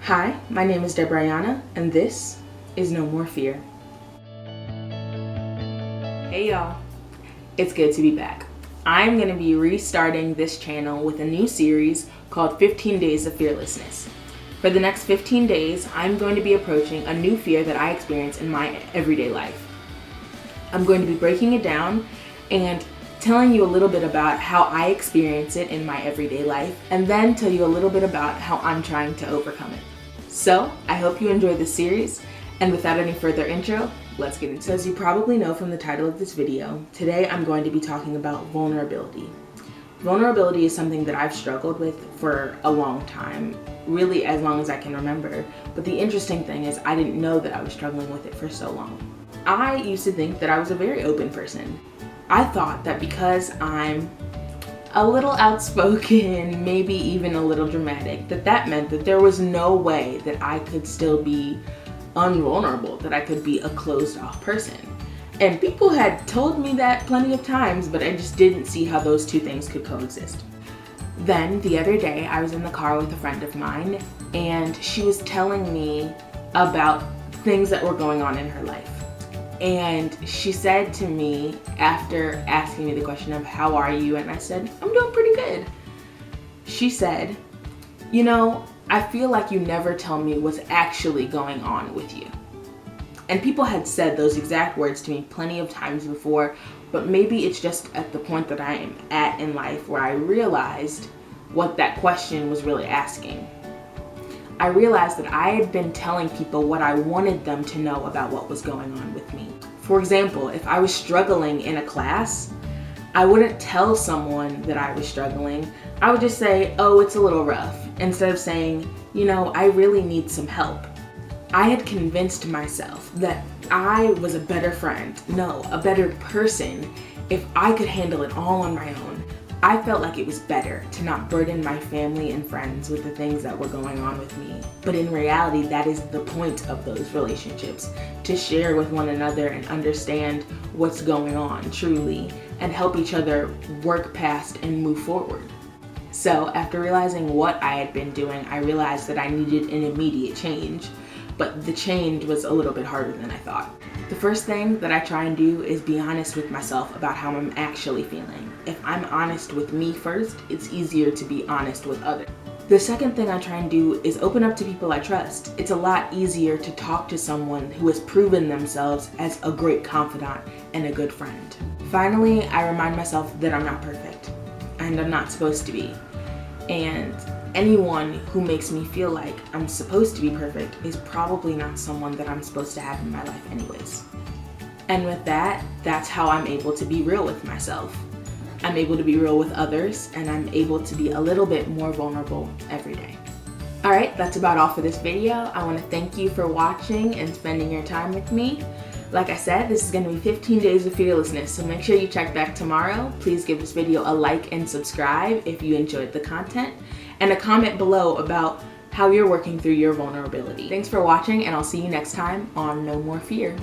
Hi, my name is Debriana, and this is No More Fear. Hey y'all, it's good to be back. I'm going to be restarting this channel with a new series called 15 Days of Fearlessness. For the next 15 days, I'm going to be approaching a new fear that I experience in my everyday life. I'm going to be breaking it down and telling you a little bit about how I experience it in my everyday life, and then tell you a little bit about how I'm trying to overcome it. So, I hope you enjoy this series, and without any further intro, let's get into it. So as you probably know from the title of this video, today I'm going to be talking about vulnerability. Vulnerability is something that I've struggled with for a long time, really as long as I can remember, but the interesting thing is I didn't know that I was struggling with it for so long. I used to think that I was a very open person. I thought that because I'm a little outspoken, maybe even a little dramatic, that meant that there was no way that I could still be unvulnerable, that I could be a closed off person. And people had told me that plenty of times, but I just didn't see how those two things could coexist. Then the other day I was in the car with a friend of mine, and she was telling me about things that were going on in her life. And she said to me, after asking me the question of how are you, and I said, I'm doing pretty good. She said, you know, I feel like you never tell me what's actually going on with you. And people had said those exact words to me plenty of times before, but maybe it's just at the point that I am at in life where I realized what that question was really asking. I realized that I had been telling people what I wanted them to know about what was going on with me. For example, if I was struggling in a class, I wouldn't tell someone that I was struggling. I would just say, oh, it's a little rough, instead of saying, you know, I really need some help. I had convinced myself that I was a better friend, no, a better person, if I could handle it all on my own. I felt like it was better to not burden my family and friends with the things that were going on with me. But in reality, that is the point of those relationships, to share with one another and understand what's going on truly, and help each other work past and move forward. So after realizing what I had been doing, I realized that I needed an immediate change, but the change was a little bit harder than I thought. The first thing that I try and do is be honest with myself about how I'm actually feeling. If I'm honest with me first, it's easier to be honest with others. The second thing I try and do is open up to people I trust. It's a lot easier to talk to someone who has proven themselves as a great confidant and a good friend. Finally, I remind myself that I'm not perfect, and I'm not supposed to be. And anyone who makes me feel like I'm supposed to be perfect is probably not someone that I'm supposed to have in my life anyways. And with that, that's how I'm able to be real with myself. I'm able to be real with others, and I'm able to be a little bit more vulnerable every day. Alright, that's about all for this video. I want to thank you for watching and spending your time with me. Like I said, this is going to be 15 days of fearlessness, so make sure you check back tomorrow. Please give this video a like and subscribe if you enjoyed the content, and a comment below about how you're working through your vulnerability. Thanks for watching, and I'll see you next time on No More Fear.